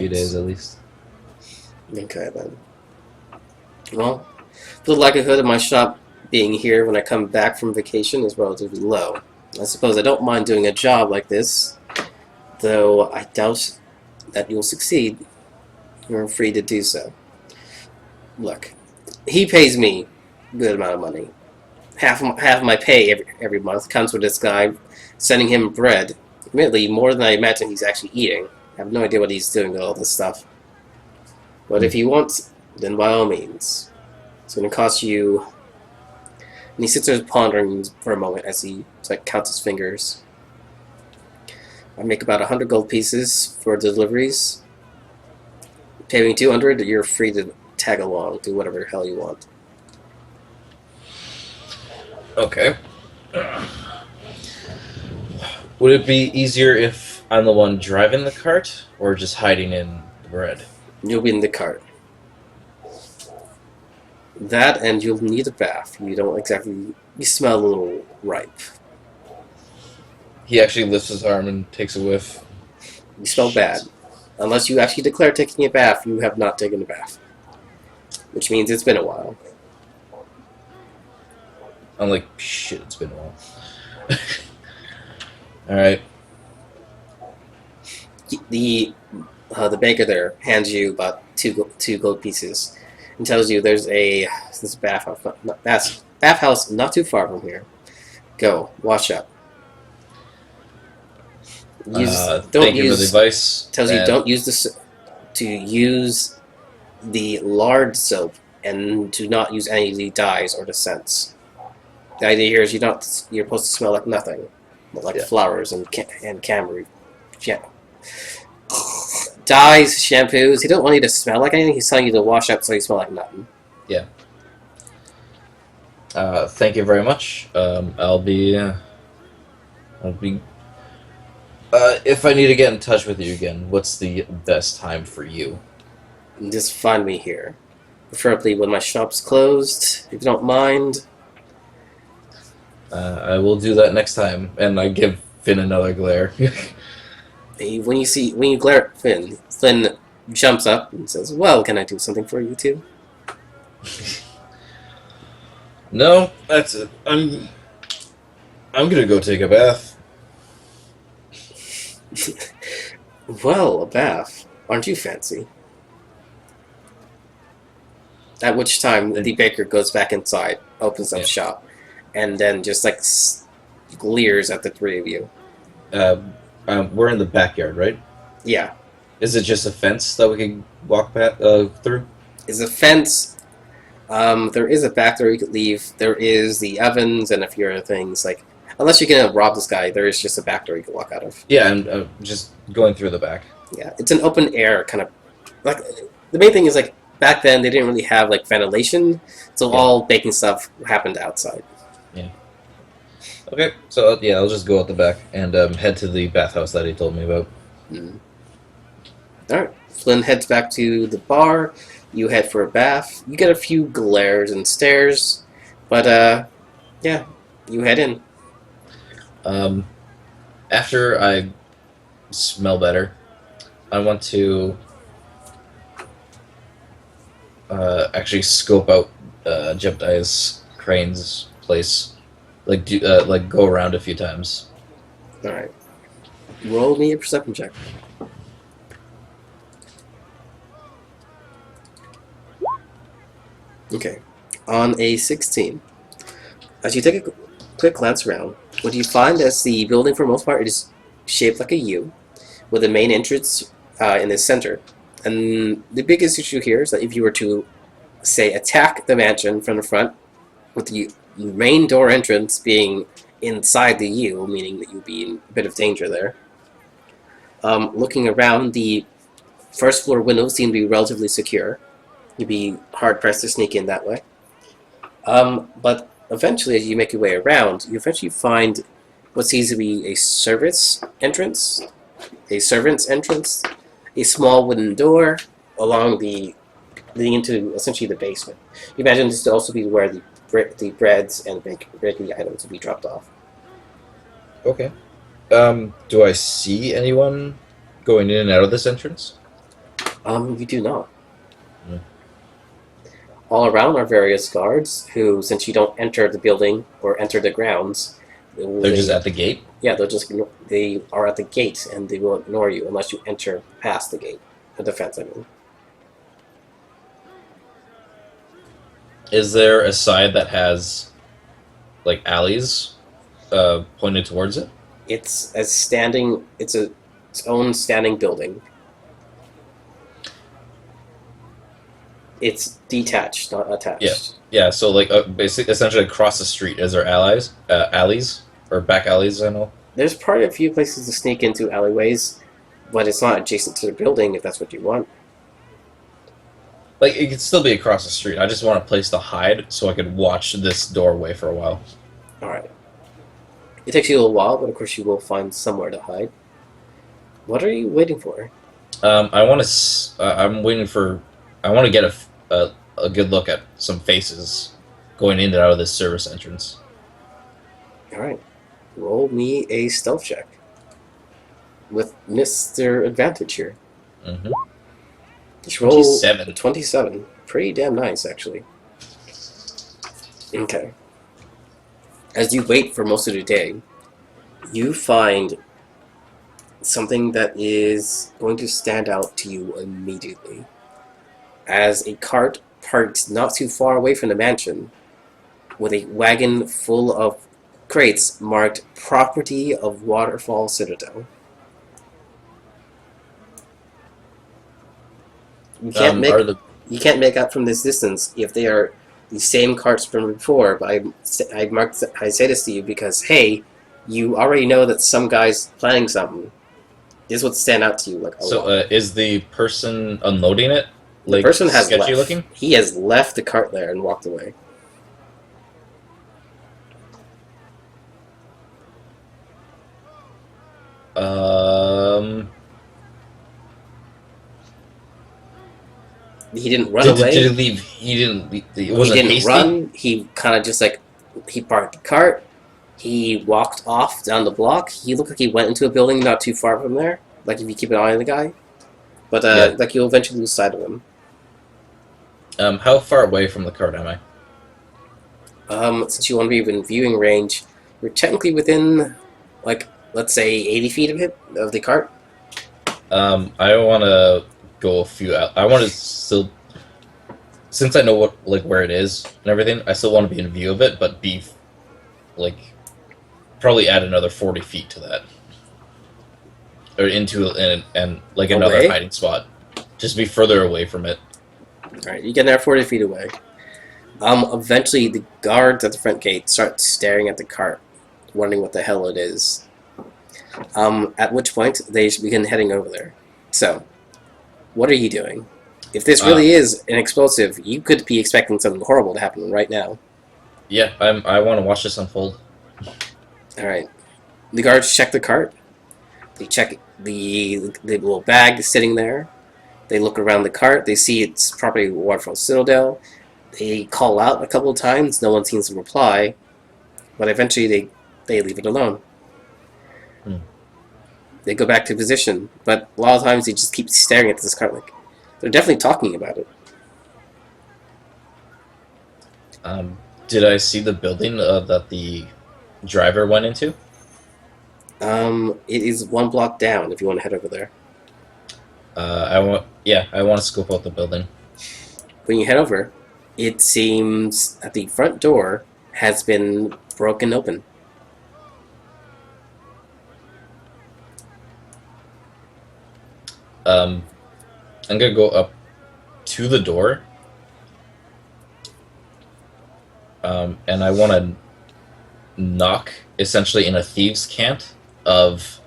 few days at least. Okay, then. Well, the likelihood of my shop being here when I come back from vacation is relatively low. I suppose I don't mind doing a job like this, though I doubt that you'll succeed. You're free to do so. Look, he pays me a good amount of money. Half of my pay every month comes with this guy sending him bread. Admittedly, more than I imagine he's actually eating. I have no idea what he's doing with all this stuff. But if he wants, then by all means. It's going to cost you... And he sits there pondering for a moment as he counts his fingers. I make about 100 gold pieces for deliveries. Pay me 200, you're free to tag along, do whatever the hell you want. Okay. Would it be easier if I'm the one driving the cart, or just hiding in the bread? You'll be in the cart. That, and you'll need a bath. You don't exactly... You smell a little ripe. He actually lifts his arm and takes a whiff. You smell bad. Unless you actually declare taking a bath, you have not taken a bath. Which means it's been a while. I'm like, shit, it's been a while. Alright. The baker there hands you about two gold pieces and tells you there's this bathhouse not too far from here. Go, wash up. Thank you for the advice. Tells you don't use to use the lard soap and to not use any of the dyes or the scents. The idea here is you're supposed to smell like nothing, but like flowers and camera. Yeah. Dyes, shampoos. He don't want you to smell like anything. He's telling you to wash up so you smell like nothing. Yeah. Thank you very much. I'll be. If I need to get in touch with you again, what's the best time for you? Just find me here. Preferably when my shop's closed, if you don't mind. I will do that next time, and I give Finn another glare. When you glare at Finn, Finn jumps up and says, "Well, can I do something for you too?" No, that's it. I'm gonna go take a bath. Well, a bath. Aren't you fancy? At which time the baker goes back inside, opens up shop, and then just leers at the three of you. We're in the backyard, right? Yeah. Is it just a fence that we can walk back through? Is a fence. There is a back door you could leave. There is the ovens and a few other things. Unless you're gonna rob this guy, there is just a back door you can walk out of. Yeah, and just going through the back. Yeah, it's an open air kind of. The main thing is back then they didn't really have ventilation, so all baking stuff happened outside. Yeah. Okay, so I'll just go out the back and head to the bathhouse that he told me about. Alright, Flynn heads back to the bar. You head for a bath. You get a few glares and stares, but yeah, you head in. After I smell better, I want to actually scope out Jebediah's Crane's place. Go around a few times. Alright. Roll me a perception check. Okay. On a 16. As you take a quick glance around, what you find is the building, for the most part, is shaped like a U, with the main entrance in the center. And the biggest issue here is that if you were to, say, attack the mansion from the front, with the main door entrance being inside the U, meaning that you'd be in a bit of danger there. Looking around, the first floor windows seem to be relatively secure. You'd be hard-pressed to sneak in that way. But eventually, as you make your way around, you eventually find what seems to be a servant's entrance, a small wooden door leading into essentially the basement. You imagine this to also be where the breads and bakery items will be dropped off. Okay. Do I see anyone going in and out of this entrance? You do not. Mm. All around are various guards who, since you don't enter the building or enter the grounds, They're just at the gate. yeah, they are at the gate and they will ignore you unless you enter past the gate. The defense, I mean. Is there a side that has like alleys pointed towards it? It's its own standing building. It's detached, not attached. Yeah, yeah. So like, basically, essentially across the street, is there alleys or back alleys? I know. There's probably a few places to sneak into alleyways, but it's not adjacent to the building if that's what you want. Like it could still be across the street. I just want a place to hide so I could watch this doorway for a while. Alright. It takes you a little while, but of course you will find somewhere to hide. What are you waiting for? I want to. I'm waiting for. I want to get a good look at some faces going in and out of this service entrance. Alright. Roll me a stealth check. With Mr. Advantage here. Mm-hmm. Just roll 27. 27. Pretty damn nice, actually. Okay. As you wait for most of the day, you find something that is going to stand out to you immediately. As a cart parked not too far away from the mansion, with a wagon full of crates marked "Property of Waterfall Citadel." You can't you can't make out from this distance if they are the same carts from before. But I say this to you because hey, you already know that some guy's planning something. This would stand out to you like a lot. So is the person unloading it The person has sketchy left. looking? He has left the cart there and walked away. He didn't run away. Did he leave? He didn't leave. It wasn't He didn't hasty? run. He kind of just like he parked the cart. He walked off down the block. He looked like he went into a building not too far from there. Like if you keep an eye on the guy, but Yeah. like you'll eventually lose sight of him. How far away from the cart am I? Since you want to be within viewing range, you're technically within, like, let's say 80 feet of the cart. I want to go a few out. I want to still, since I know where it is and everything, I still want to be in view of it, but be like probably add another 40 feet to that, or into and like another Away? hiding spot. Just be further away from it. All right, you get there 40 feet away. Eventually, the guards at the front gate start staring at the cart, wondering what the hell it is. At which point, they begin heading over there. So, what are you doing? If this really is an explosive, you could be expecting something horrible to happen right now. Yeah, I want to watch this unfold. All right. The guards check the cart. They check the little bag sitting there. They look around the cart. They see it's property of Waterfall Citadel. They call out a couple of times. No one seems to reply. But eventually they leave it alone. Hmm. They go back to position. But a lot of times they just keep staring at this cart. Like, they're definitely talking about it. Did I see the building that the driver went into? It is one block down if you want to head over there. I want to scope out the building. When you head over, it seems that the front door has been broken open. I'm gonna go up to the door, and I want to knock essentially in a thieves' cant of.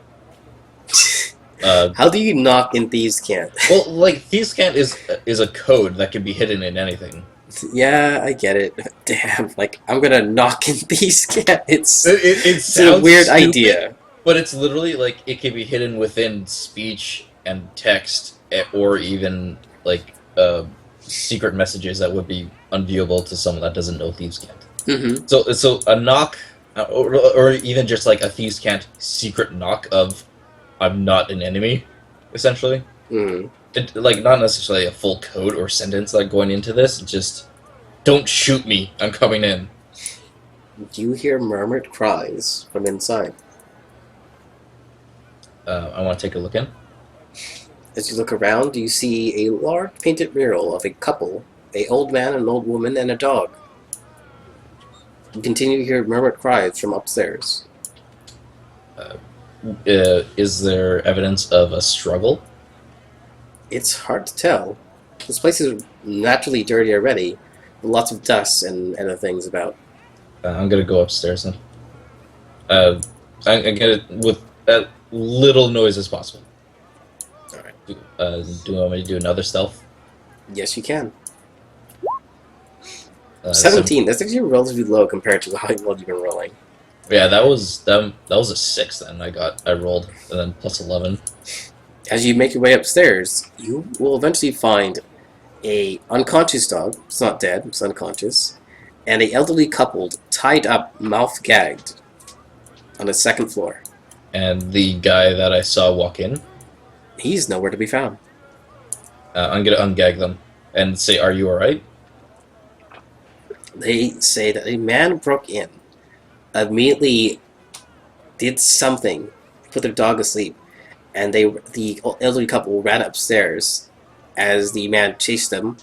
How do you knock in Thieves' Cant? Well, like Thieves' Cant is a code that can be hidden in anything. Yeah, I get it. Damn, like I'm gonna knock in Thieves' Cant. It's It's a weird idea. But it's literally like it can be hidden within speech and text, or even like secret messages that would be unviewable to someone that doesn't know Thieves' Cant. Mm-hmm. So a knock, or even just like a Thieves' Cant secret knock of, I'm not an enemy, essentially. Mm. like not necessarily a full code or sentence like going into this. Just don't shoot me. I'm coming in. You hear murmured cries from inside. I want to take a look in. As you look around, you see a large painted mural of a couple, a old man, an old woman, and a dog. You continue to hear murmured cries from upstairs. Is there evidence of a struggle? It's hard to tell. This place is naturally dirty already, with lots of dust and other things about. I'm gonna go upstairs then. I'm gonna with as little noise as possible. Alright. Do you want me to do another stealth? Yes, you can. 17. 17. That's actually relatively low compared to how well you've been rolling. Yeah, that was a 6 then. I rolled and then plus 11. As you make your way upstairs, you will eventually find a unconscious dog. It's not dead. It's unconscious. And a elderly couple tied up, mouth gagged, on the second floor. And the guy that I saw walk in, He's nowhere to be found. I'm gonna ungag them and say, "Are you all right?" They say that a man broke in, immediately did something, put their dog asleep, and the elderly couple ran upstairs as the man chased them,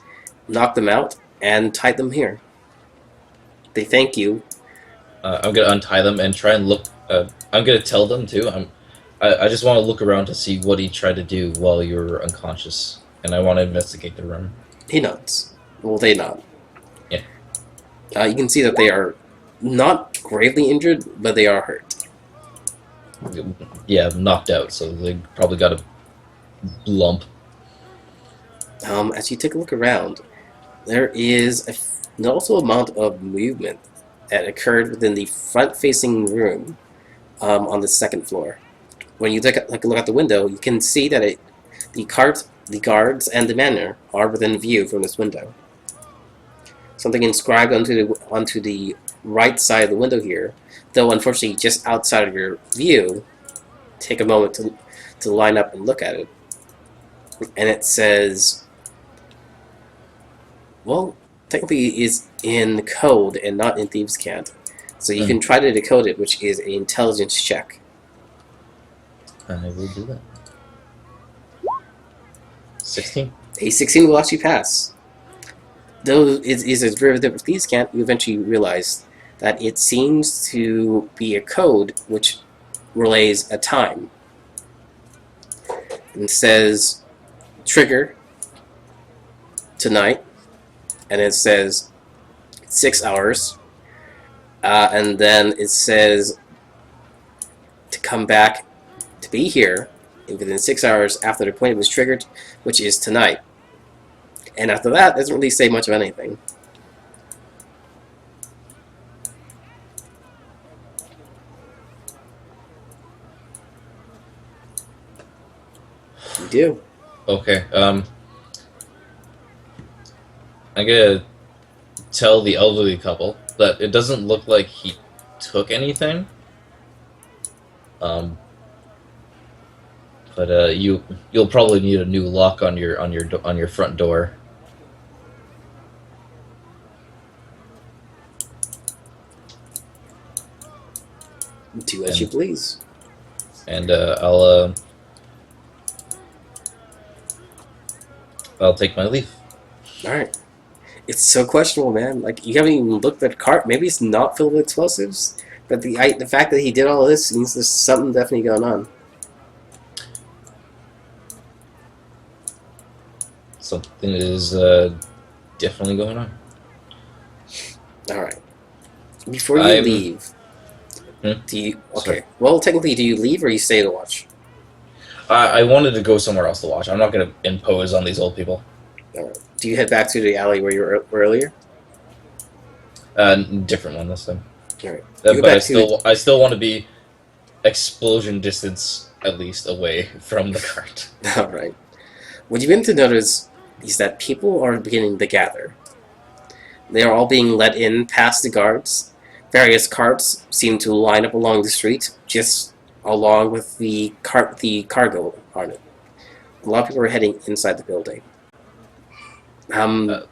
knocked them out, and tied them here. They thank you. I'm gonna untie them and try and look. I'm gonna tell them too. I just want to look around to see what he tried to do while you were unconscious, and I want to investigate the room. He nods. Well, they nod. Yeah. You can see that they are not gravely injured, but they are hurt. Yeah, knocked out, so they probably got a lump. As you take a look around, there is an also amount of movement that occurred within the front-facing room on the second floor. When you take a look out the window, you can see that the guards, and the manor are within view from this window. Something inscribed onto the right side of the window here, though unfortunately just outside of your view. Take a moment to line up and look at it. And it says, well, technically it is in code and not in Thieves' Cant. So you can try to decode it, which is an intelligence check. I will do that. 16. A 16 will actually pass. Though it is a derivative of Thieves' Cant, you eventually realize that it seems to be a code which relays a time. And says, trigger, tonight, and it says 6 hours, and then it says to come back to be here within 6 hours after the appointment was triggered, which is tonight. And after that, it doesn't really say much of anything. You do. Okay. I'm gonna tell the elderly couple that it doesn't look like he took anything. But you'll probably need a new lock on your front door. Do as you please. And I'll take my leave. Alright. It's so questionable, man. Like, you haven't even looked at the cart. Maybe it's not filled with explosives. But the fact that he did all this means there's something definitely going on. Something is definitely going on. Alright. Before you leave, do you... Okay. Sorry. Well, technically, do you leave or you stay to watch? I wanted to go somewhere else to watch. I'm not going to impose on these old people. Alright. Do you head back to the alley where you were earlier? Different one this time. Alright. But I still want to be explosion distance at least away from the cart. Alright. What you begin to notice is that people are beginning to gather. They are all being led in past the guards. Various carts seem to line up along the street, just along with the cargo on it. A lot of people are heading inside the building. Uh, so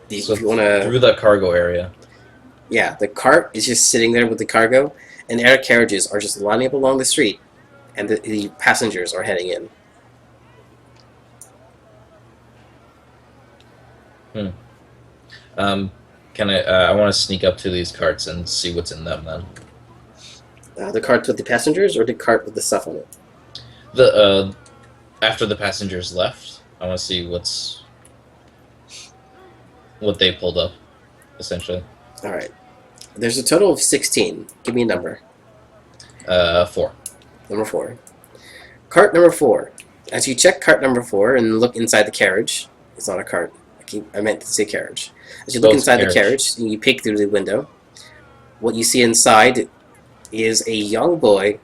If you want to, through the cargo area. yeah, the cart is just sitting there with the cargo, and air carriages are just lining up along the street, and the passengers are heading in. Hmm. Can I? I want to sneak up to these carts and see what's in them. Then The cart with the passengers, or the cart with the stuff on it? the after the passengers left, I want to see what they pulled up, essentially. All right. There's a total of 16. Give me a number. 4. Number 4. Cart number 4. As you check cart number 4 and look inside the carriage, it's not a cart. I meant to say carriage. As you look inside the carriage and you peek through the window, what you see inside is a young boy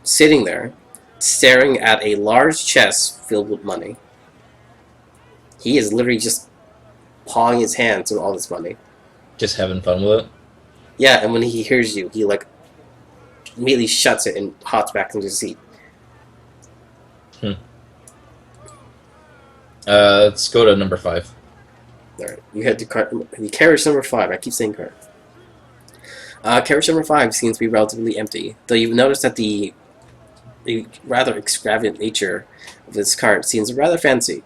sitting there, staring at a large chest filled with money. He is literally just pawing his hands with all this money. Just having fun with it. Yeah, and when he hears you, he like immediately shuts it and hops back into his seat. Let's go to number 5. Alright, you head to carriage number 5. I keep saying cart. Carriage number 5 seems to be relatively empty, though you've noticed that the rather extravagant nature of this cart seems rather fancy.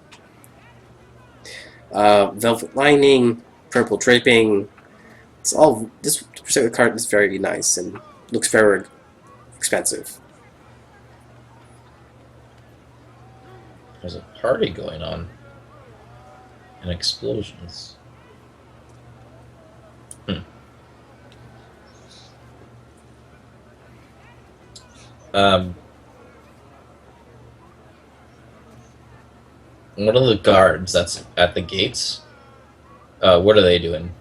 Velvet lining, purple draping. It's all. This particular cart is very nice and looks very expensive. There's a party going on. And explosions. One of the guards that's at the gates, what are they doing?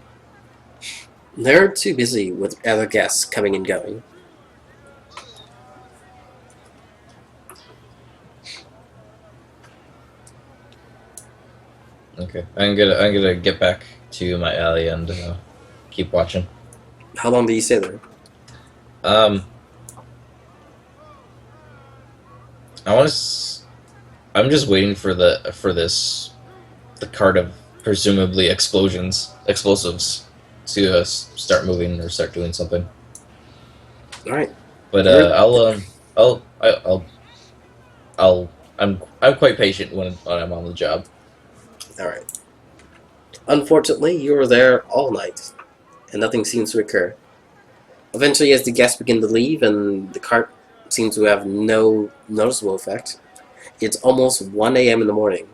They're too busy with other guests coming and going. Okay, I'm gonna get back to my alley and keep watching. How long do you stay there? I'm just waiting for the cart of presumably explosives to start moving or start doing something. All right. But I'm quite patient when I'm on the job. All right. Unfortunately, you are there all night, and nothing seems to occur. Eventually, as the guests begin to leave and the cart seems to have no noticeable effect, it's almost 1 a.m. in the morning.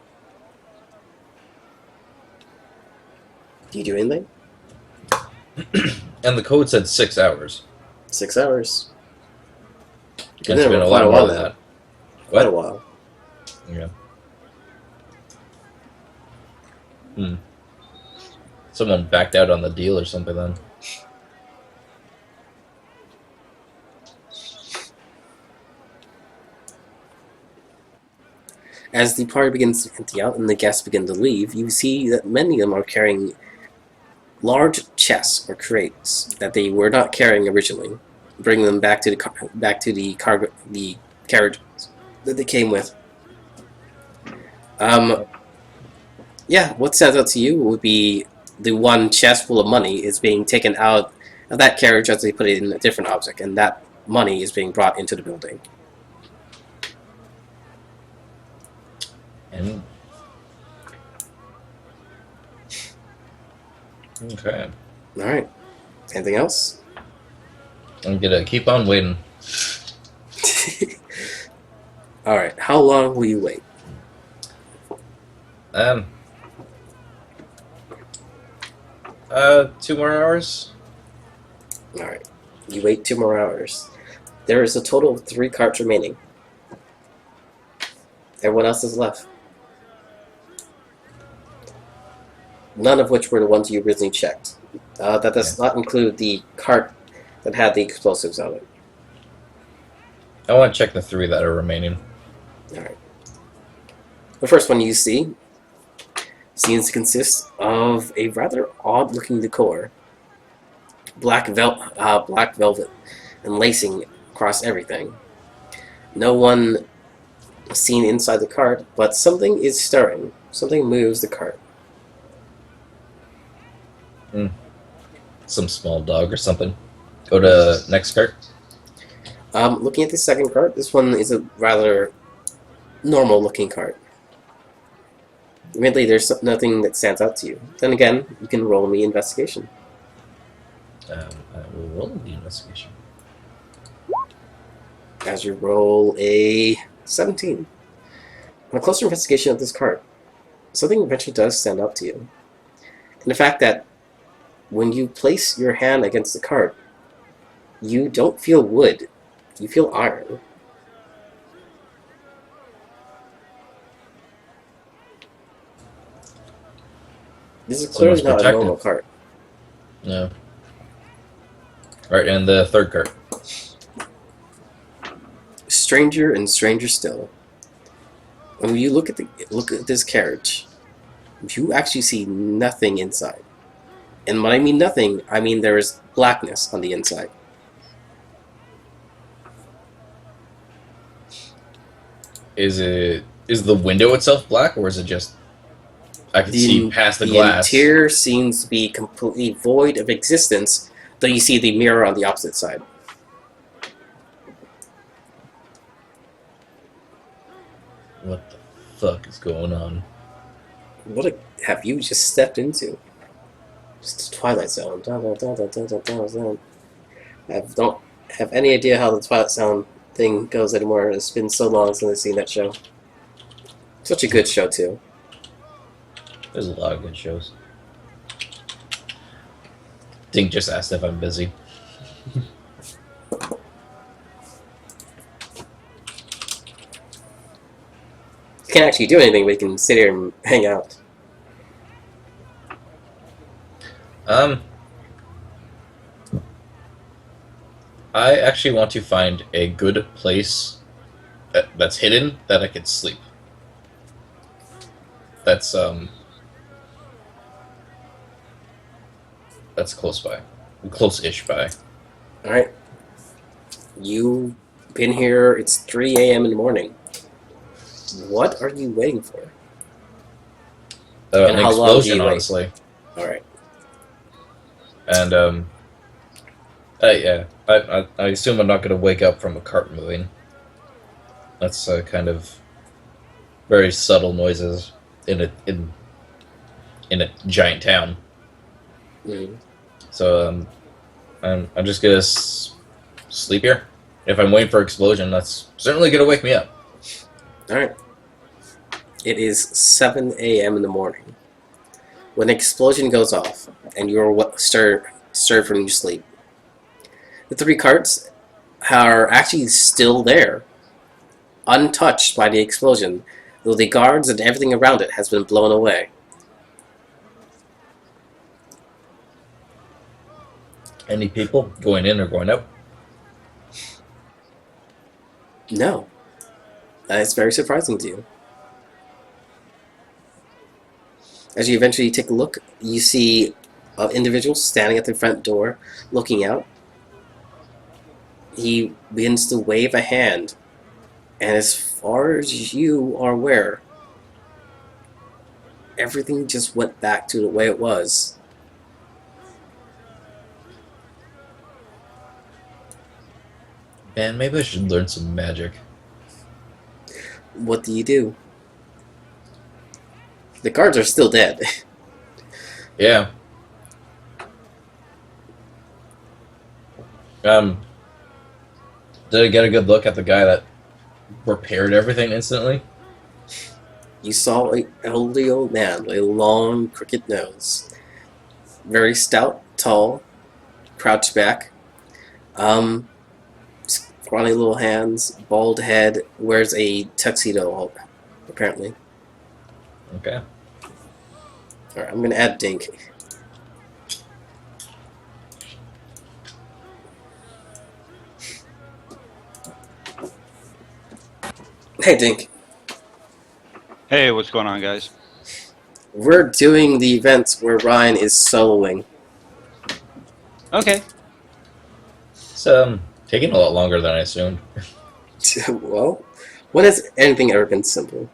Do you do anything? And the code said 6 hours. 6 hours. It's been a lot more than that. Quite a while. Yeah. Someone backed out on the deal or something then. As the party begins to empty out and the guests begin to leave, you see that many of them are carrying large chests or crates that they were not carrying originally, bringing them back to the carriage that they came with. Yeah, what stands out to you would be the one chest full of money is being taken out of that carriage as they put it in a different object, and that money is being brought into the building. And okay. Alright. Anything else? I'm gonna keep on waiting. Alright, how long will you wait? 2 more hours? Alright. You wait 2 more hours. There is a total of 3 carts remaining. Everyone else is left. None of which were the ones you originally checked. That does not include the cart that had the explosives on it. I want to check the 3 that are remaining. Alright. The first one you see seems to consist of a rather odd-looking decor. Black velvet and lacing across everything. No one seen inside the cart, but something is stirring. Something moves the cart. Some small dog or something. Go to next cart. Looking at the second cart, this one is a rather normal-looking cart. Admittedly, there's nothing that stands out to you. Then again, you can roll me investigation. I will roll the investigation. As you roll a 17. On a closer investigation of this cart, something eventually does stand out to you. And the fact that when you place your hand against the cart, you don't feel wood, you feel iron. This is clearly not a normal cart. No. Alright, and the third cart. Stranger and stranger still. When you look at this carriage, you actually see nothing inside. And when I mean nothing, I mean there is blackness on the inside. Is the window itself black, or is it just I can see past the glass? The interior seems to be completely void of existence, though you see the mirror on the opposite side. What the fuck is going on? What have you just stepped into? Just the Twilight Zone. I don't have any idea how the Twilight Zone thing goes anymore. It's been so long since I've seen that show. Such a good show, too. There's a lot of good shows. Dink just asked if I'm busy. You can't actually do anything, but you can sit here and hang out. I actually want to find a good place that's hidden that I could sleep. That's close by. Close-ish by. Alright. You've been here, it's 3 a.m. in the morning. What are you waiting for? And an explosion, honestly. Alright. And, yeah. I assume I'm not going to wake up from a cart moving. That's kind of very subtle noises in a giant town. Mm. So I'm just gonna sleep here. If I'm waiting for explosion, that's certainly gonna wake me up. All right. It is 7 a.m. in the morning when an explosion goes off and you're stirred from your sleep. The 3 carts are actually still there, untouched by the explosion, though the guards and everything around it has been blown away. Any people going in or going out? No. That is very surprising to you. As you eventually take a look, you see an individual standing at the front door, looking out. He begins to wave a hand, and as far as you are aware, everything just went back to the way it was. Man, maybe I should learn some magic. What do you do? The guards are still dead. Yeah. Did I get a good look at the guy that repaired everything instantly? You saw an elderly old man with a long, crooked nose. Very stout, tall, crouched back. Scrawny little hands, bald head, wears a tuxedo, apparently. Okay. Alright, I'm gonna add Dink. Hey, Dink. Hey, what's going on, guys? We're doing the events where Ryan is soloing. Okay. It's taking a lot longer than I assumed. Well, When has anything ever been simple?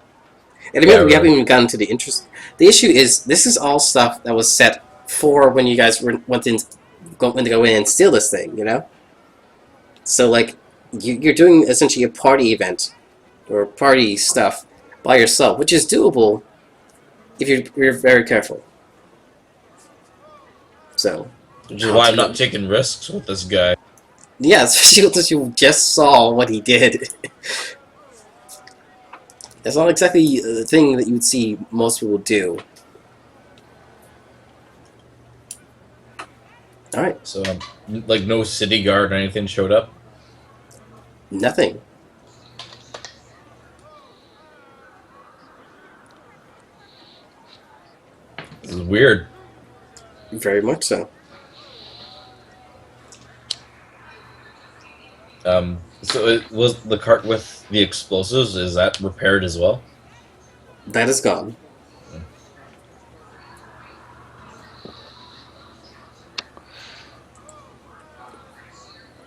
And Yeah, admittedly, we haven't really. even gotten to the interest. The issue is, this is all stuff that was set for when you guys went to go in and steal this thing, you know? So, like, you're doing essentially a party event, or party stuff, by yourself, which is doable if you're very careful. So, Which is why I'm not taking risks with this guy. yeah, especially since you just saw what he did. That's not exactly the thing that you would see most people do. Alright, So, like, no city guard or anything showed up. nothing. This is weird. Very much so. So it was the cart with the explosives. Is that repaired as well? That is gone.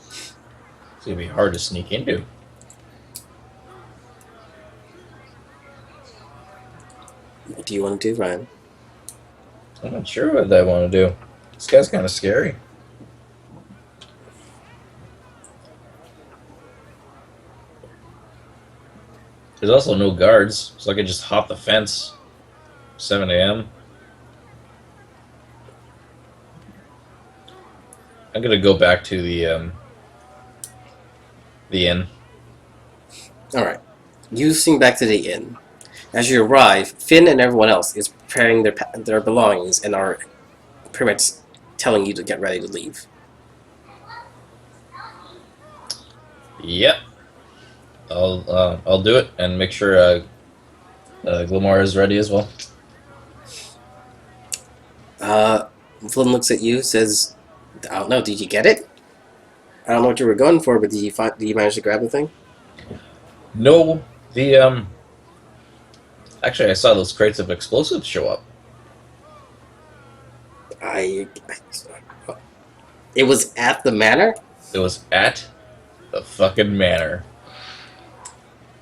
It's gonna be hard to sneak into. What do you want to do, Ryan? I'm not sure what I want to do. This guy's kind of scary. There's also no guards, so I could just hop the fence. 7 a.m. I'm gonna go back to the inn. Alright. You sing back to the inn. As you arrive, Finn and everyone else is preparing their belongings and are pretty much telling you to get ready to leave. Yep. I'll do it and make sure Glamar is ready as well. Flynn looks at you, says, I don't know, did you get it? I don't know what you were going for, but did you manage to grab the thing? No, the actually, I saw those crates of explosives show up. It was at the manor? It was at the fucking manor.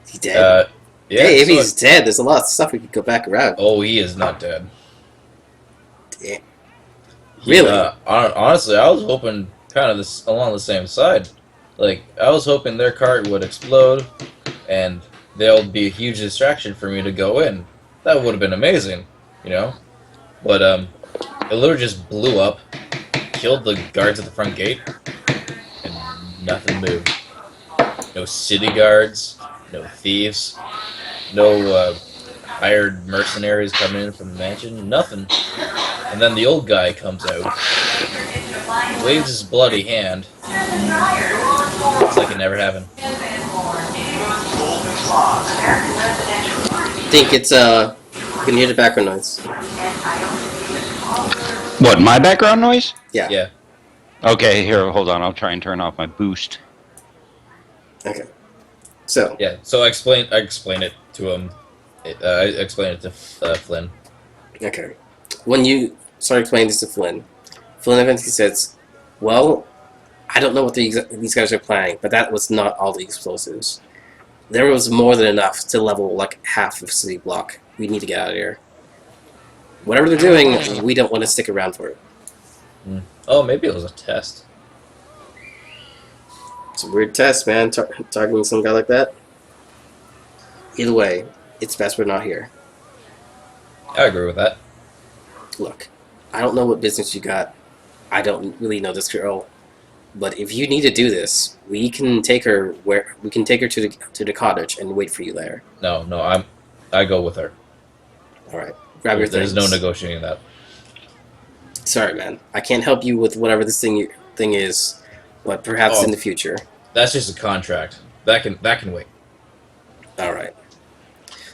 He dead? Yeah. Hey, if so he's dead, there's a lot of stuff we could go back around. oh, he is not dead. Damn. Really? Honestly, I was hoping kind of this along the same side. Like, I was hoping their cart would explode, and there'll be a huge distraction for me to go in. That would have been amazing, you know? But, it literally just blew up, killed the guards at the front gate, and nothing moved. No city guards, no thieves, no, hired mercenaries coming in from the mansion, nothing. And then the old guy comes out, waves his bloody hand. It's like it never happened. Think it's, you can hear the background noise. What, my background noise? Yeah. Yeah. Okay, here, hold on. I'll try and turn off my boost. Okay. So, Yeah, so I explained it to him. I explained it to Flynn. okay. When you start explaining this to Flynn, Flynn eventually says, well, I don't know what these guys are planning, but that was not all the explosives. There was more than enough to level, like, half of City Block. We need to get out of here. Whatever they're doing, we don't want to stick around for it. Oh, maybe it was a test. It's a weird test, man, targeting some guy like that. Either way, it's best we're not here. I agree with that. Look, I don't know what business you got. I don't really know this girl. But if you need to do this, we can take her to the cottage and wait for you there. No, I go with her. Alright. Grab your things. There's no negotiating that. Sorry, man. I can't help you with whatever this thing is, but perhaps Oh. in the future. That's just a contract. That can wait. Alright.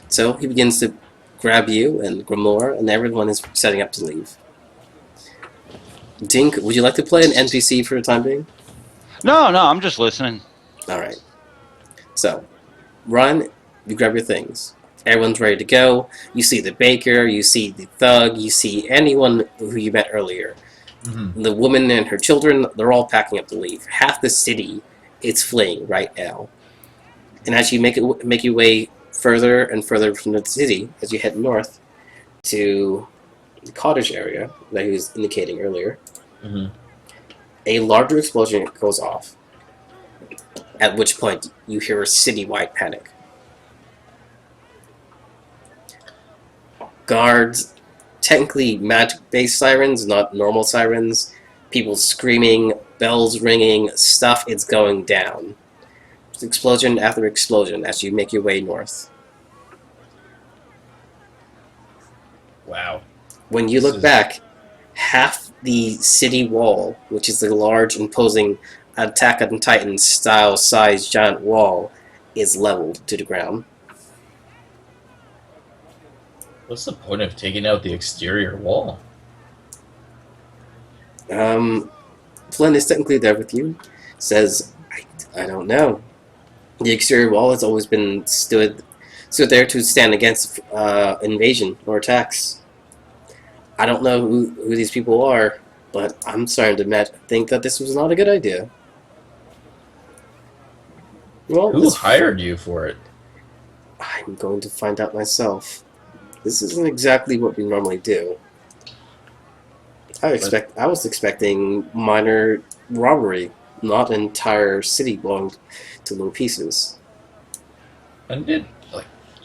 So he begins to grab you and Grimoire, and everyone is setting up to leave. Dink, would you like to play an NPC for the time being? No, I'm just listening. Alright. So, run, you grab your things. Everyone's ready to go. You see the baker, you see the thug, you see anyone who you met earlier. Mm-hmm. The woman and her children, they're all packing up to leave. Half the city is fleeing right now. And as you make your way further and further from the city, as you head north to the cottage area that he was indicating earlier, a larger explosion goes off, at which point you hear a citywide panic. Guards, technically magic-based sirens, not normal sirens, people screaming, bells ringing, stuff is going down. Explosion after explosion as you make your way north. Wow. When you look back, half the city wall, which is the large, imposing Attack on Titan style size giant wall, is leveled to the ground. What's the point of taking out the exterior wall? Flynn is technically there with you. Says, I don't know. The exterior wall has always been stood there to stand against invasion or attacks. I don't know who these people are, but I'm starting to think that this was not a good idea. Well, who hired you for it? I'm going to find out myself. This isn't exactly what we normally do. I was expecting minor robbery, not an entire city blown to little pieces. And did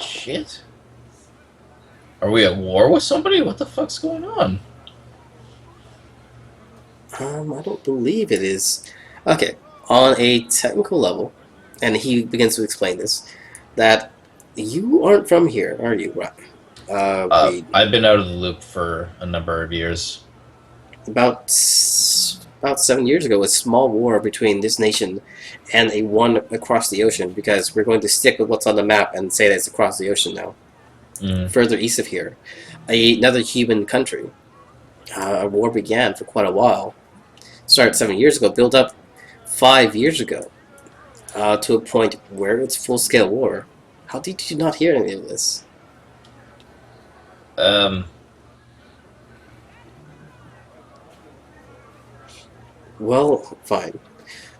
shit? Are we at war with somebody? What the fuck's going on? I don't believe it is. Okay, on a technical level, and he begins to explain this, that you aren't from here, are you? I've been out of the loop for a number of years. About 7 years ago, a small war between this nation and a one across the ocean, because we're going to stick with what's on the map and say that it's across the ocean now. Further east of here, another human country. A war began for quite a while. Started 7 years ago, built up 5 years ago, to a point where it's full-scale war. How did you not hear any of this? Well, fine.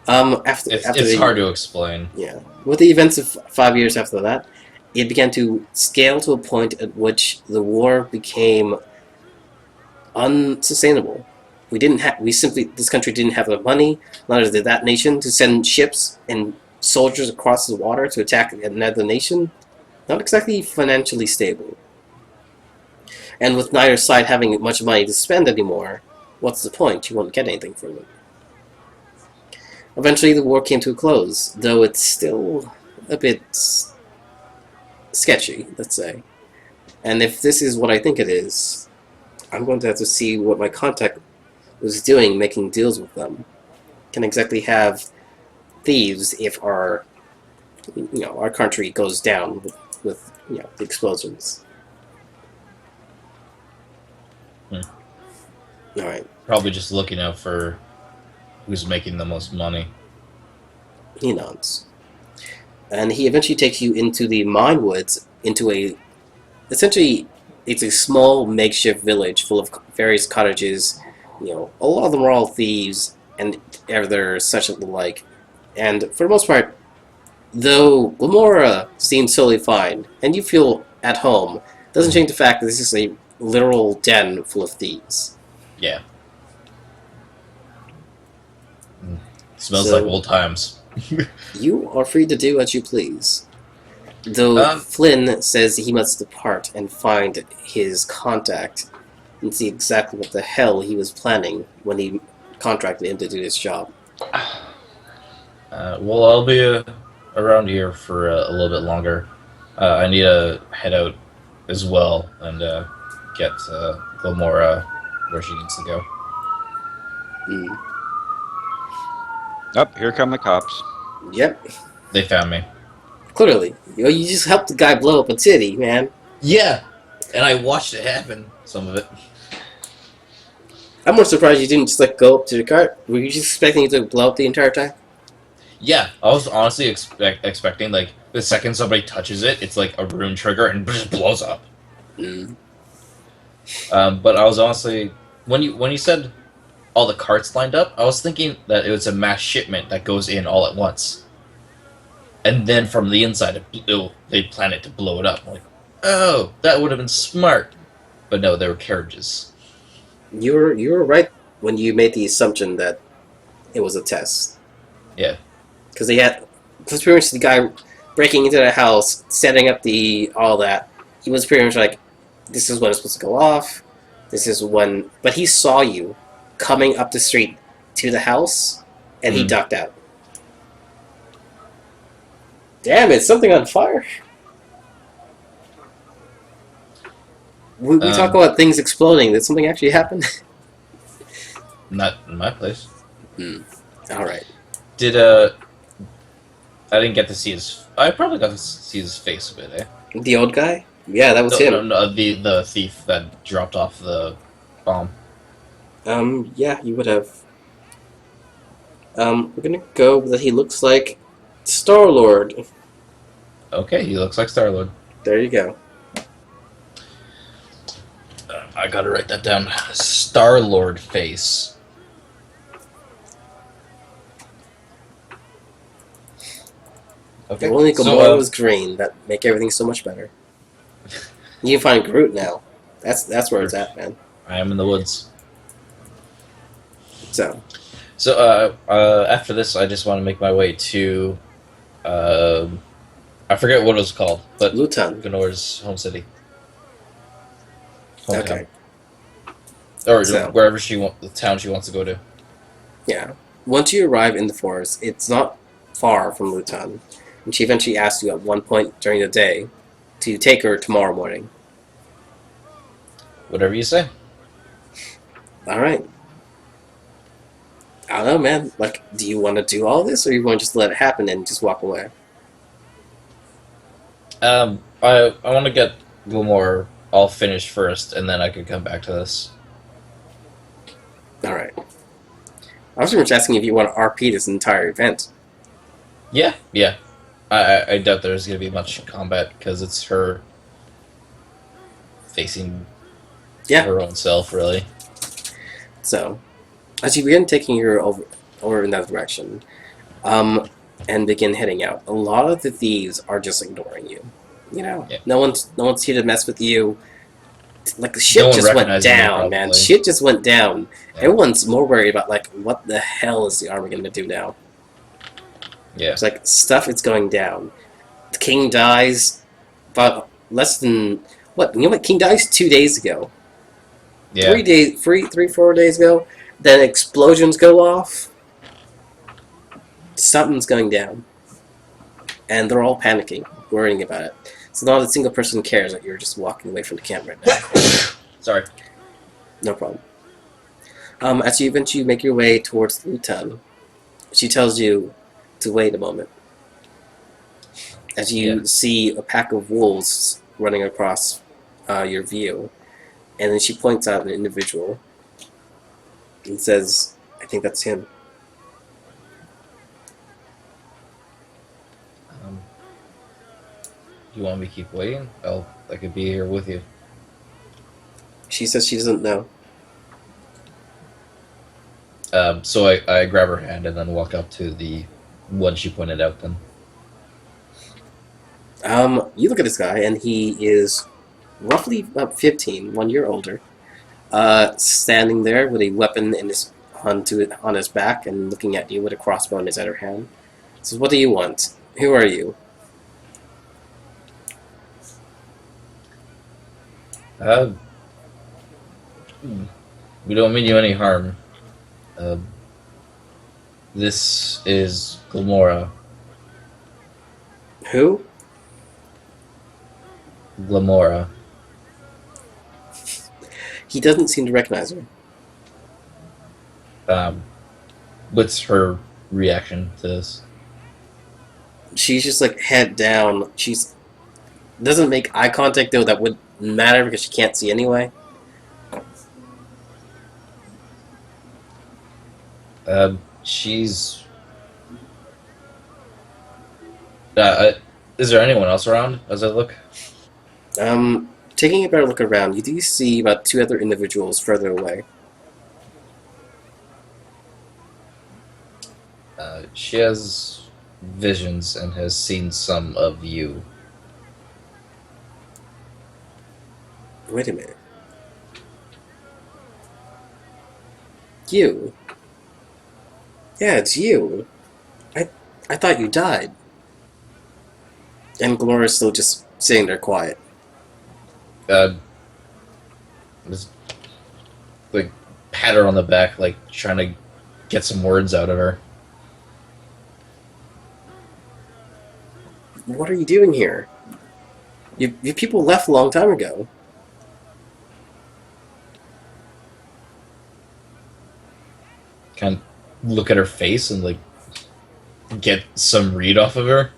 It's hard to explain. Yeah. With the events of 5 years after that, it began to scale to a point at which the war became unsustainable. This country didn't have the money, neither did that nation, to send ships and soldiers across the water to attack another nation. Not exactly financially stable. And with neither side having much money to spend anymore, what's the point? You won't get anything from it. Eventually the war came to a close, though it's still a bit sketchy, let's say. And if this is what I think it is, I'm going to have to see what my contact was doing making deals with them. Can exactly have thieves if our country goes down with the explosions. Alright. Probably just looking out for who's making the most money. He nods. And he eventually takes you into the mine woods, essentially, it's a small makeshift village full of various cottages. A lot of them are all thieves and other such like. And for the most part, though Glamora seems totally fine, and you feel at home, doesn't change the fact that this is a literal den full of thieves. Yeah. Smells like old times. You are free to do as you please. Though Flynn says he must depart and find his contact and see exactly what the hell he was planning when he contracted him to do this job. Well, I'll be around here for a little bit longer. I need to head out as well and get Gilmora where she needs to go. Up, here come the cops. Yep. They found me. Clearly. You just helped the guy blow up a city, man. Yeah, and I watched it happen, some of it. I'm more surprised you didn't just go up to the cart. Were you just expecting it to blow up the entire time? Yeah, I was honestly expecting, the second somebody touches it, it's like a rune trigger and it just blows up. But I was honestly, when you said all the carts lined up, I was thinking that it was a mass shipment that goes in all at once. and then from the inside, they plan it to blow it up. I'm like, oh, that would have been smart. But no, they were carriages. You were right when you made the assumption that it was a test. Yeah. Because pretty much the guy breaking into the house, setting up all that. He was pretty much like, this is when it's supposed to go off. This is when, but he saw you coming up the street to the house, and he ducked out. Damn, it's something on fire. We talk about things exploding. Did something actually happen? Not in my place. All right. Did I didn't get to see his. I probably got to see his face a bit. The old guy? Yeah, that was him. No, the thief that dropped off the bomb. Yeah, you would have. We're gonna go that he looks like Star-Lord. Okay, he looks like Star-Lord. There you go. I gotta write that down. Star-Lord face. Okay. If only Gamora was green. That'd make everything so much better. You can find Groot now. That's where it's at, man. I am in the woods. So after this, I just want to make my way to, I forget what it was called, but Luton. Ganora's home city. Hometown. Okay. Or So, wherever the town she wants to go to. yeah. Once you arrive in the forest, it's not far from Luton, and she eventually asks you at one point during the day to take her tomorrow morning. Whatever you say. All right. I don't know, man. Like, do you want to do all this, or you want to just let it happen and just walk away? I want to get Gilmore all finished first, and then I could come back to this. All right. I was pretty much asking if you want to RP this entire event. Yeah. I doubt there's going to be much combat, because it's her facing her own self, really. So, as you begin taking her over in that direction, and begin heading out, a lot of the thieves are just ignoring you. You know, no one's here to mess with you. Like, shit just went down, man. Shit just went down. Yeah. Everyone's more worried about, like, what the hell is the army going to do now? Yeah. It's like, stuff is going down. The king dies about less than... What? You know what? King dies 2 days ago. Yeah. 4 days ago. Then explosions go off. Something's going down. And they're all panicking, worrying about it. So not a single person cares that you're just walking away from the camp right now. Sorry. No problem. As you eventually make your way towards Luton, she tells you to wait a moment. As you see a pack of wolves running across your view, and then she points out an individual and says, "I think that's him." You want me to keep waiting? I could be here with you. She says she doesn't know. So I grab her hand and then walk up to the one she pointed out then. You look at this guy, and he is roughly about 15, 1 year older, standing there with a weapon in his on his back and looking at you with a crossbow in his other hand. Says, "What do you want? Who are you?" We don't mean you any harm. This is Glamora. Who? Glamora. He doesn't seem to recognize her. What's her reaction to this? She's just like head down. She's doesn't make eye contact, though. That would matter because she can't see anyway. She's. Is there anyone else around as I look? Taking a better look around, you do see about 2 other individuals further away. She has visions and has seen some of you. Wait a minute. You? Yeah, it's you. I thought you died. And Glora's still just sitting there quiet. Just like pat her on the back, like trying to get some words out of her. What are you doing here? You people left a long time ago. Kind of look at her face and like get some read off of her.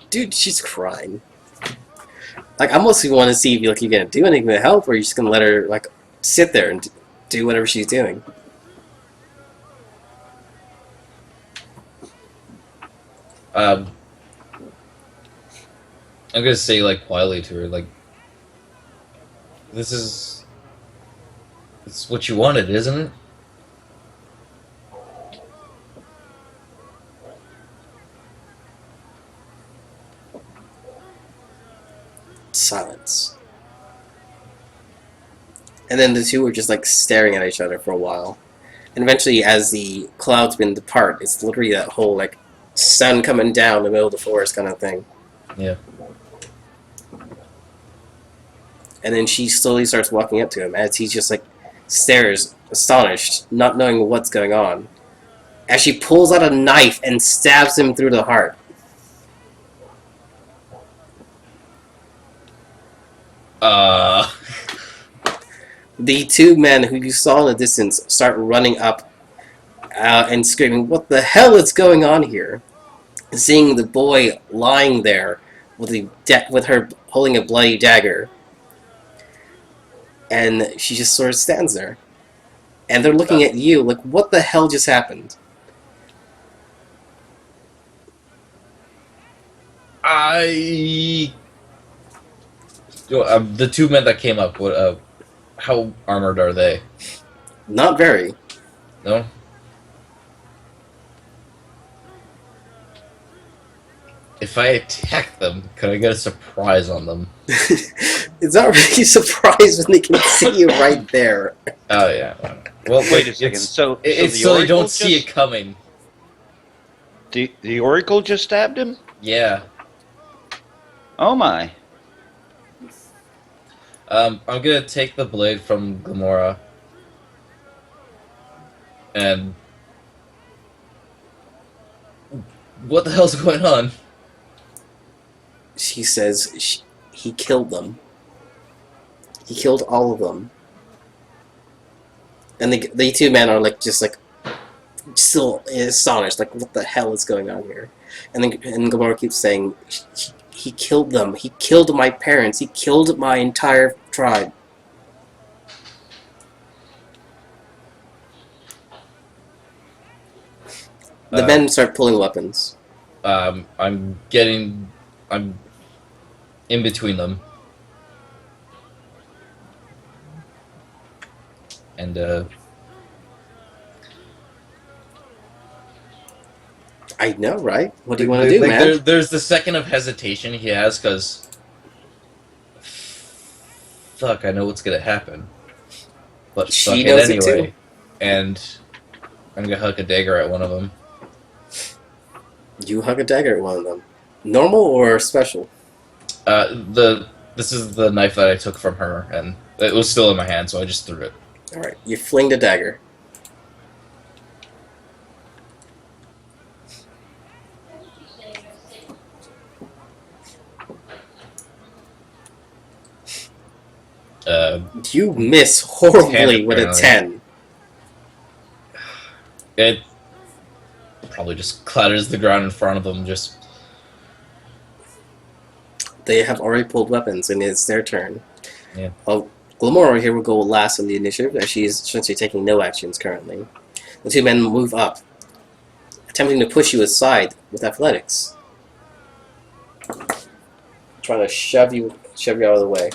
Dude, she's crying. Like, I mostly want to see if you're gonna do anything to help, or you're just gonna let her, like, sit there and do whatever she's doing. I'm gonna say like quietly to her, like, it's what you wanted, isn't it? Silence. And then the two are just, like, staring at each other for a while. And eventually, as the clouds begin to part, it's literally that whole, like, sun coming down in the middle of the forest kind of thing. Yeah. And then she slowly starts walking up to him as he just, like, stares, astonished, not knowing what's going on. As she pulls out a knife and stabs him through the heart. The two men who you saw in the distance start running up and screaming, "What the hell is going on here?" Seeing the boy lying there with her holding a bloody dagger. And she just sort of stands there. And they're looking at you like, what the hell just happened? The two men that came up, how armored are they? Not very. No? If I attack them, could I get a surprise on them? It's not really a surprise when they can see you right there. Oh, yeah. Well, Wait a second. So you don't see it coming. The Oracle just stabbed him? Yeah. Oh my. I'm gonna take the blade from Gamora. And... what the hell's going on? She says he killed them. He killed all of them. And the two men are like just like still astonished, like what the hell is going on here? And Gamora keeps saying he killed them. He killed my parents. He killed my entire tribe. The men start pulling weapons. I'm in between them. And, I know, right? What do you want to do, man? There's the second of hesitation he has, because... fuck, I know what's gonna happen. But She fuck knows it it anyway. too. And I'm gonna huck a dagger at one of them. You hug a dagger at one of them. Normal or special? This is the knife that I took from her, and it was still in my hand, so I just threw it. Alright, you fling the dagger. You miss horribly with a 10. It probably just clatters the ground in front of them, just... They have already pulled weapons, and it's their turn. Yeah. Well, Glamora here will go last on the initiative, as she is essentially taking no actions currently. The two men move up, attempting to push you aside with athletics. Trying to shove you out of the way.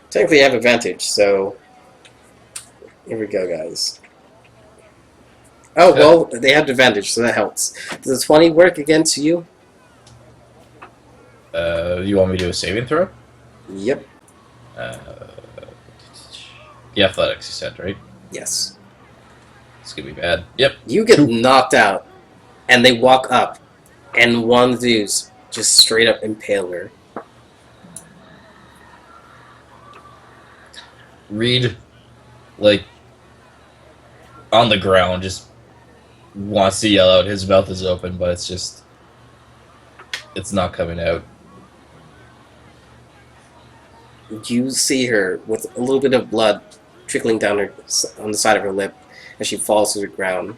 Technically, you have advantage, so here we go, guys. Oh, well, they have advantage, so that helps. Does a 20 work against you? You want me to do a saving throw? Yep. Uh, yeah, athletics, you said, right? Yes. It's gonna be bad. Yep. You get 2. knocked out, and they walk up, and one of the dudes just straight up impale her. Reed, like, on the ground, just wants to yell out. His mouth is open, but it's not coming out. You see her with a little bit of blood trickling down her on the side of her lip as she falls to the ground,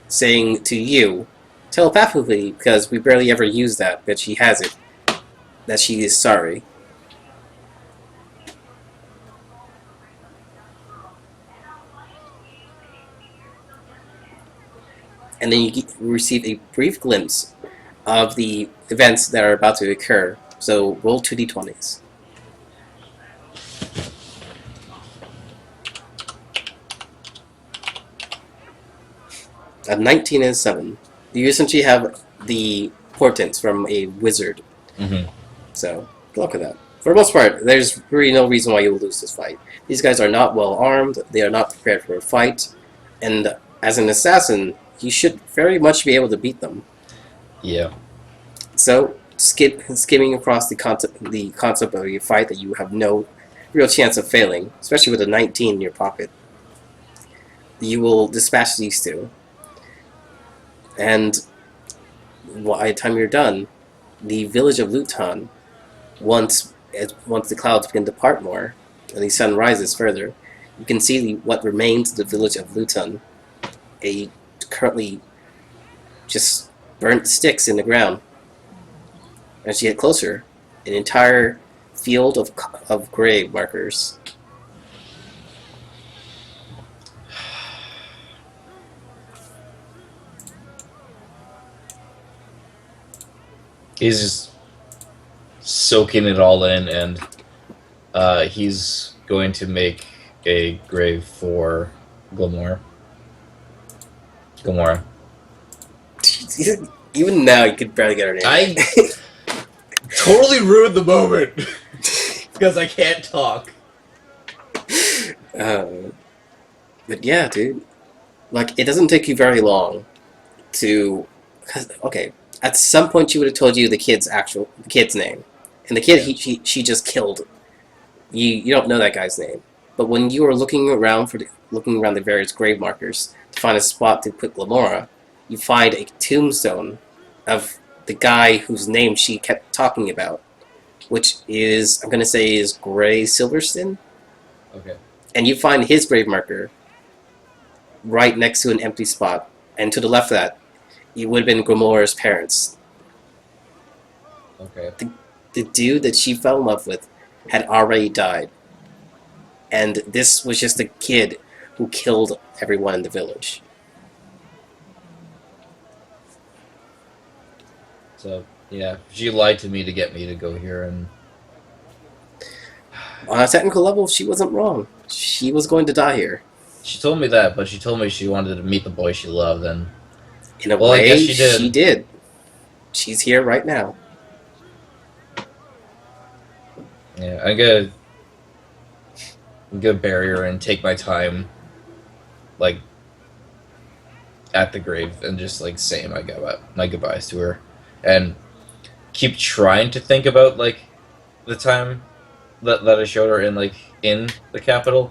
saying to you, telepathically, because we barely ever use that, but she has it, that she is sorry. And then you receive a brief glimpse of the events that are about to occur. So roll 2d20s. A 19 and 7. You essentially have the portents from a wizard. Mm-hmm. So good luck with that. For the most part, there's really no reason why you'll lose this fight. These guys are not well armed. They are not prepared for a fight. And as an assassin, you should very much be able to beat them. Yeah. So, skimming across the concept of a fight that you have no real chance of failing, especially with a 19 in your pocket, you will dispatch these two. And by the time you're done, the village of Luton, once the clouds begin to part more, and the sun rises further, you can see what remains of the village of Luton, a currently just burnt sticks in the ground. As you get closer, an entire field of grave markers. He's just soaking it all in, and he's going to make a grave for Glamora. Even now, you could barely get her name. I totally ruined the moment because I can't talk. But yeah, dude. Like, it doesn't take you very long to... Okay, at some point she would have told you the kid's name. And the kid she just killed. You don't know that guy's name. But when you were looking around the various grave markers to find a spot to put Glamora, you find a tombstone of the guy whose name she kept talking about, which is, I'm going to say, is Gray Silverstone. Okay. And you find his grave marker right next to an empty spot. And to the left of that, it would have been Glamora's parents. Okay. The dude that she fell in love with had already died. And this was just a kid who killed everyone in the village. So, yeah, she lied to me to get me to go here, and On a technical level, she wasn't wrong. She was going to die here. she told me that, but she told me she wanted to meet the boy she loved, and In a well, I way, guess she did. she did. She's here right now. yeah, I'm gonna bury her and take my time, like, at the grave, and just, like, say my goodbyes to her, and keep trying to think about, like, the time that I showed her in the capital,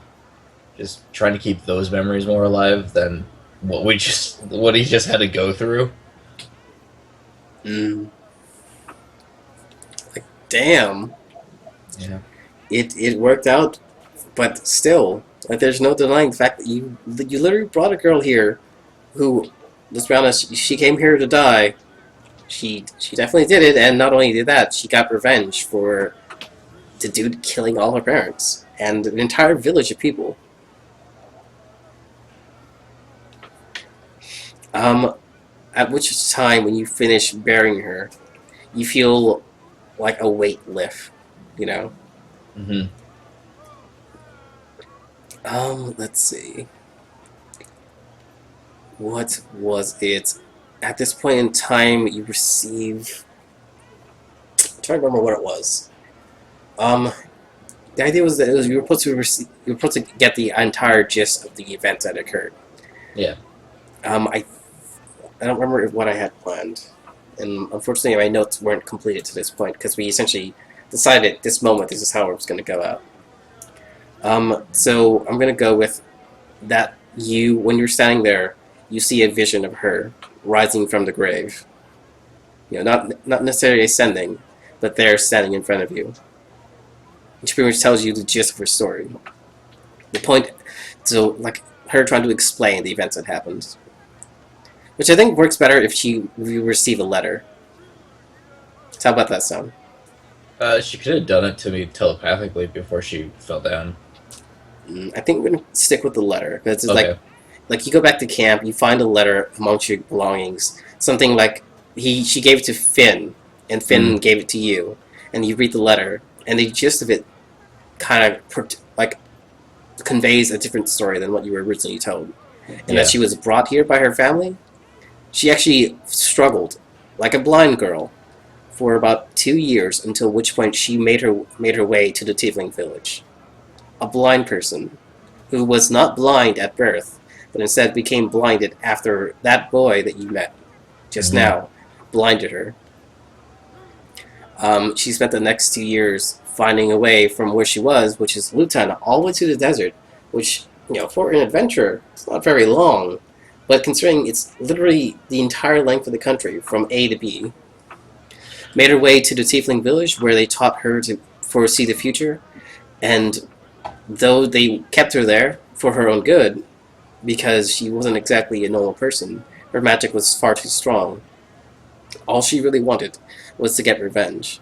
just trying to keep those memories more alive than what he just had to go through. Like, damn. Yeah. It worked out, but still, like, there's no denying the fact that you literally brought a girl here who, let's be honest, she came here to die. She definitely did it, and not only did that, she got revenge for the dude killing all her parents and an entire village of people. At which time, when you finish burying her, you feel like a weight lift, you know? Mm-hmm. Let's see. What was it? At this point in time, you receive. I'm trying to remember what it was. Um, the idea was that you were supposed to you were supposed to get the entire gist of the events that occurred. Yeah. I don't remember what I had planned, and unfortunately, my notes weren't completed to this point because we essentially decided at this moment this is how it was going to go out. So I'm going to go with that. When you're standing there, you see a vision of her rising from the grave. Not necessarily ascending, but there standing in front of you, which pretty much tells you the gist of her story. The point, so like her trying to explain the events that happened, which I think works better if you receive a letter. So how about that sound? She could have done it to me telepathically before she fell down. I think we're gonna stick with the letter because it's Okay. like you go back to camp, you find a letter amongst your belongings, something like she gave it to Finn, and Finn gave it to you, and you read the letter, and the gist of it kind of like conveys a different story than what you were originally told, and that she was brought here by her family. She actually struggled like a blind girl for about 2 years, until which point she made her way to the Tiefling village. A blind person who was not blind at birth, but instead became blinded after that boy that you met just now blinded her. She spent the next 2 years finding a way from where she was, which is Lutan, all the way to the desert, which, for an adventurer, it's not very long, but considering it's literally the entire length of the country, from A to B. Made her way to the Tiefling village, where they taught her to foresee the future, and though they kept her there for her own good, because she wasn't exactly a normal person, her magic was far too strong. All she really wanted was to get revenge.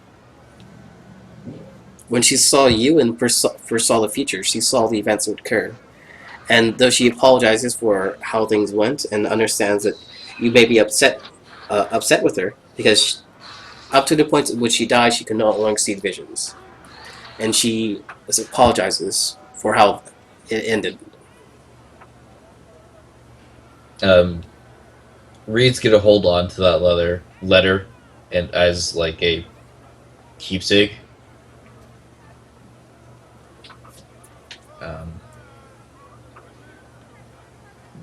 When she saw you and foresaw the future, she saw the events that would occur. And though she apologizes for how things went and understands that you may be upset with her, because up to the point at which she died, she could no longer see the visions. And she apologizes for how it ended. Reed's gonna hold on to that letter and as like a keepsake.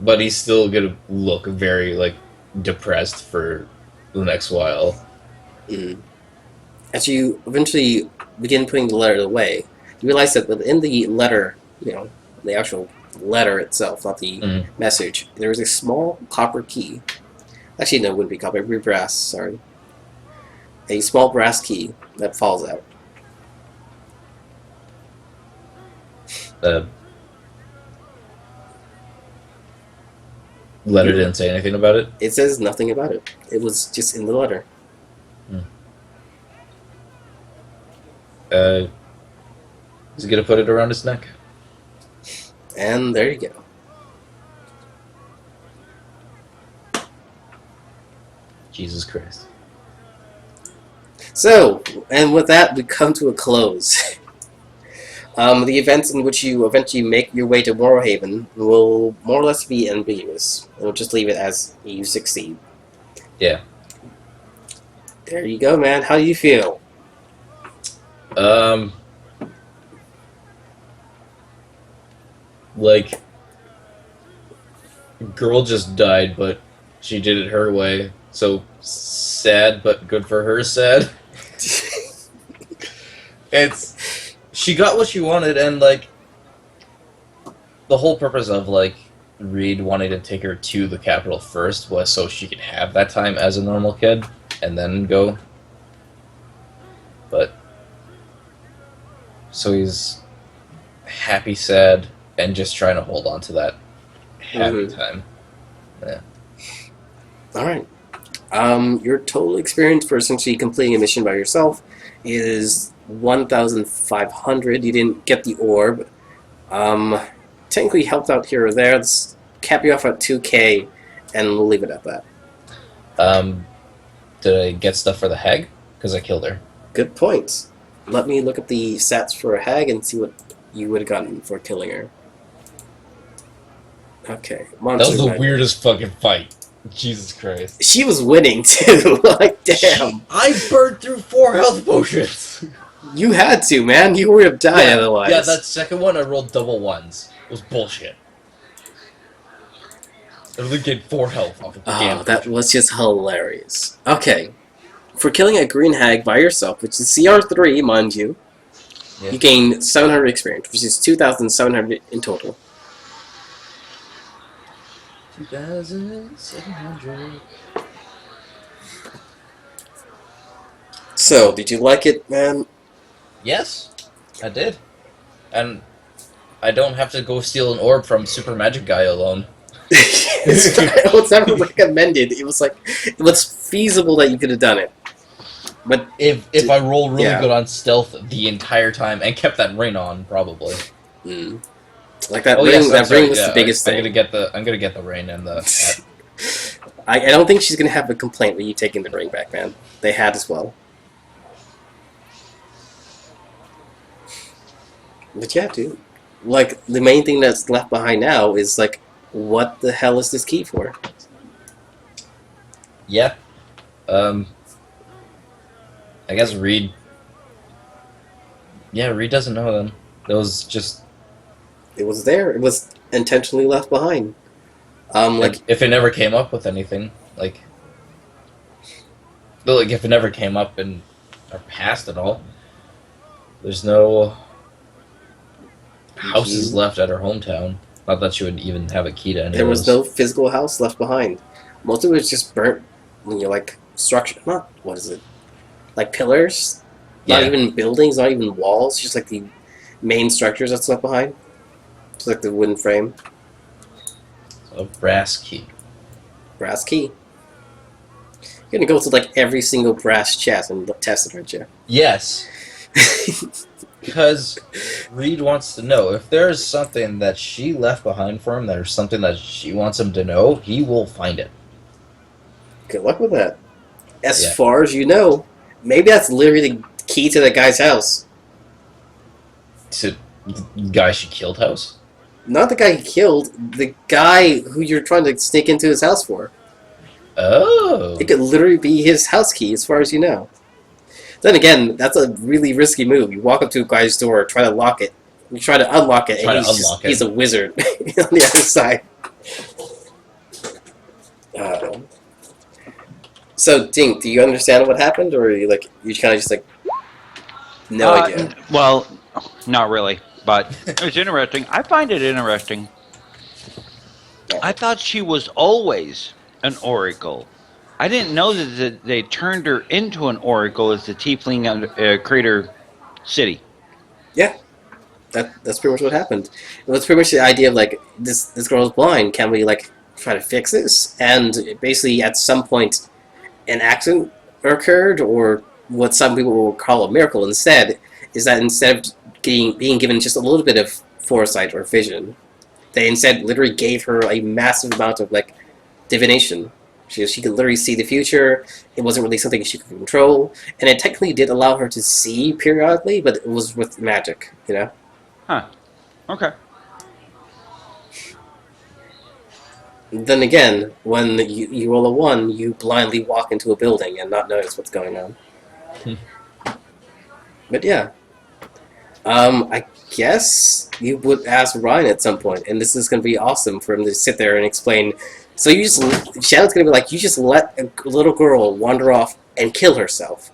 But he's still gonna look very like depressed for the next while. As you eventually begin putting the letter away, you realize that within the letter, the actual letter itself, not the message, there is a small copper key. Actually, no, it wouldn't be copper, it would be brass, sorry. A small brass key that falls out. Letter didn't say anything about it. It says nothing about it. It was just in the letter. He's gonna put it around his neck. And there you go. Jesus Christ. So, and with that, we come to a close. The events in which you eventually make your way to Morrowhaven will more or less be ambiguous. We'll just leave it as you succeed. Yeah. There you go, man. How do you feel? Like, girl just died, but she did it her way. So sad, but good for her. Sad. She got what she wanted, and like the whole purpose of like Reed wanting to take her to the capital first was so she could have that time as a normal kid and then go. But so he's happy, sad, and just trying to hold on to that happy time. Yeah. All right. Your total experience for essentially completing a mission by yourself is 1,500. You didn't get the orb. Technically helped out here or there. Let's cap you off at 2K, and we'll leave it at that. Did I get stuff for the hag? Because I killed her. Good point. Let me look at the stats for a hag and see what you would have gotten for killing her. Okay, That Monster was the Magnet. weirdest fucking fight. Jesus Christ. She was winning too. Like, damn. I burned through 4 health potions. You had to, man. You would have died otherwise. Yeah, that second one I rolled double ones. It was bullshit. I only gained 4 health off of the damn Oh, that potion. was just hilarious. Okay. For killing a green hag by yourself, which is CR3, mind you, Yeah. you gain 700 experience, which is 2,700 in total. 2,700. So, did you like it, man? Yes, I did. And I don't have to go steal an orb from Super Magic Guy alone. It was never recommended. It was like, it was feasible that you could have done it. But If I roll really yeah. good on stealth the entire time and kept that ring on, probably. Like that Oh ring, yes, I'm that sorry, ring was yeah, the biggest I'm thing. gonna get the ring and the. I don't think she's gonna have a complaint with you taking the ring back, man. They had as well. But yeah, dude. Like, the main thing that's left behind now is, like, what the hell is this key for? Yeah. I guess Reed. Yeah, Reed doesn't know then. It was just It was there. It was intentionally left behind. Like, if it never came up with anything, like if it never came up in our past at all, there's no houses left at her hometown. Not that she would even have a key to any there of was those. no physical house left behind. Most of it was just burnt, like, structure. Not, what is it? Like pillars? Not Yeah. even buildings, not even walls, just like the main structures that's left behind. Just like the wooden frame. A brass key. Brass key. You're gonna go to like every single brass chest and test it, aren't you? Yes, because Reed wants to know if there's something that she left behind for him, there's something that she wants him to know, he will find it. Good luck with that. As Yeah. far as you know, maybe that's literally the key to the guy's house. To the guy she killed house? Not the guy he killed, the guy who you're trying to sneak into his house for. Oh. It could literally be his house key, as far as you know. Then again, that's a really risky move. You walk up to a guy's door, try to lock it. You try to unlock it, Try and to unlock it. he's a wizard on the other side. So, Dink, do you understand what happened, or are you like you kind of just like no idea? Well, not really, but it was interesting. I find it interesting. I thought she was always an oracle. I didn't know that they turned her into an oracle as the Tiefling Crater City. Yeah, that's pretty much what happened. It was pretty much the idea of like this girl's blind. Can we like try to fix this? And basically, at some point, an accident occurred, or what some people will call a miracle instead, is that instead of being given just a little bit of foresight or vision, they instead literally gave her a massive amount of like divination. She could literally see the future. It wasn't really something she could control, and it technically did allow her to see periodically, but it was with magic, you know. Huh. Okay. Then again, when you roll a 1, you blindly walk into a building and not notice what's going on. But yeah. I guess you would ask Ryan at some point, and this is going to be awesome for him to sit there and explain. So Shannon's going to be like, you just let a little girl wander off and kill herself.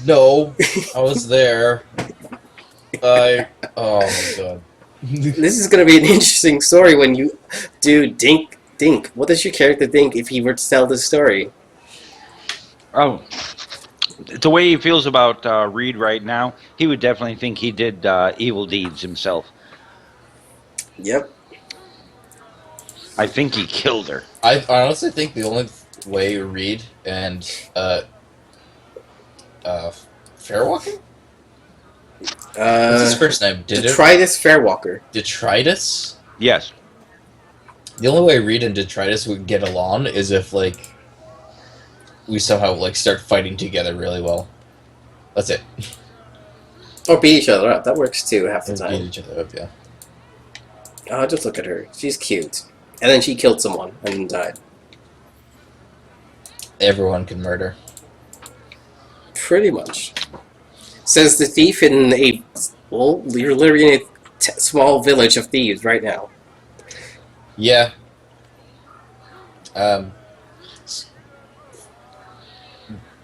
No, I was there. Oh my god. This is going to be an interesting story when you do Dink. What does your character think if he were to tell this story? Oh, the way he feels about Reed right now, he would definitely think he did evil deeds himself. Yep. I think he killed her. I honestly think the only way Reed and Fairwalking? What's his first name? Detritus Fairwalker. Detritus? Yes. The only way Reed and Detritus would get along is if like we somehow like start fighting together really well. That's it. Or beat each other up. That works too half the Beat time. each other up, yeah. Oh, just look at her. She's cute. And then she killed someone and died. Everyone can murder. Pretty much. Says the thief in a... Well, you're literally in a small village of thieves right now. Yeah.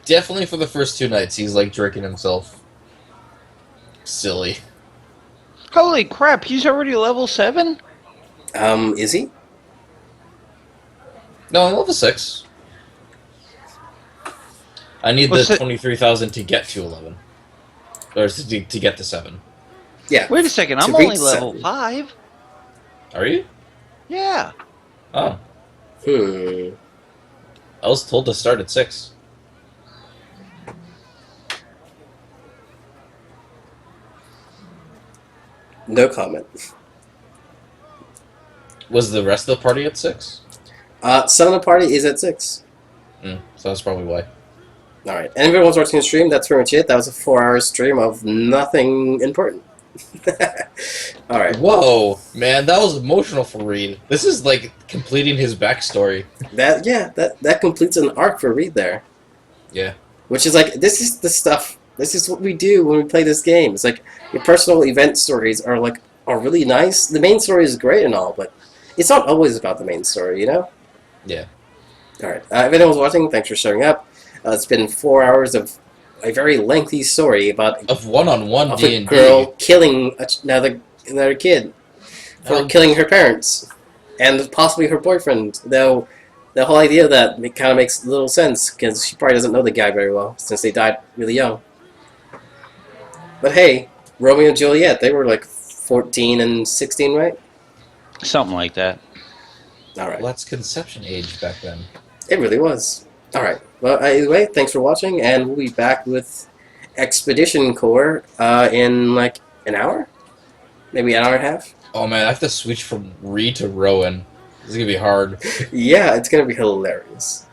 Definitely for the first 2 nights, he's like drinking himself silly. Holy crap, he's already level 7? Is he? No, I'm level 6. I need What's the it- 23,000 to get to 11. Or to get to 7. Yeah. Wait a second, I'm To only reach level 7. 5. Are you? Yeah. Oh. I I was told to start at 6. No comment. Was the rest of the party at 6? Some of the party is at 6. So that's probably why. Alright, and if everyone's watching the stream, that's pretty much it. That was a 4-hour stream of nothing important. Alright. Whoa, man, that was emotional for Reed. This is like completing his backstory. That completes an arc for Reed there. Yeah. Which is like, this is the stuff, this is what we do when we play this game. It's like, your personal event stories are really nice. The main story is great and all, but it's not always about the main story, you know? Yeah. Alright, if anyone's watching, thanks for showing up. It's been 4 hours of a very lengthy story about Of one-on-one a D&D. girl killing another kid for killing her parents and possibly her boyfriend. Though the whole idea of that kind of makes little sense because she probably doesn't know the guy very well since they died really young. But hey, Romeo and Juliet, they were like 14 and 16, right? Something like that. Alright. Well, that's conception age back then. It really was. Alright. Well, anyway, thanks for watching, and we'll be back with Expedition Corps in like an hour? Maybe an hour and a half? Oh man, I have to switch from Reed to Rowan. This is gonna be hard. Yeah, it's gonna be hilarious.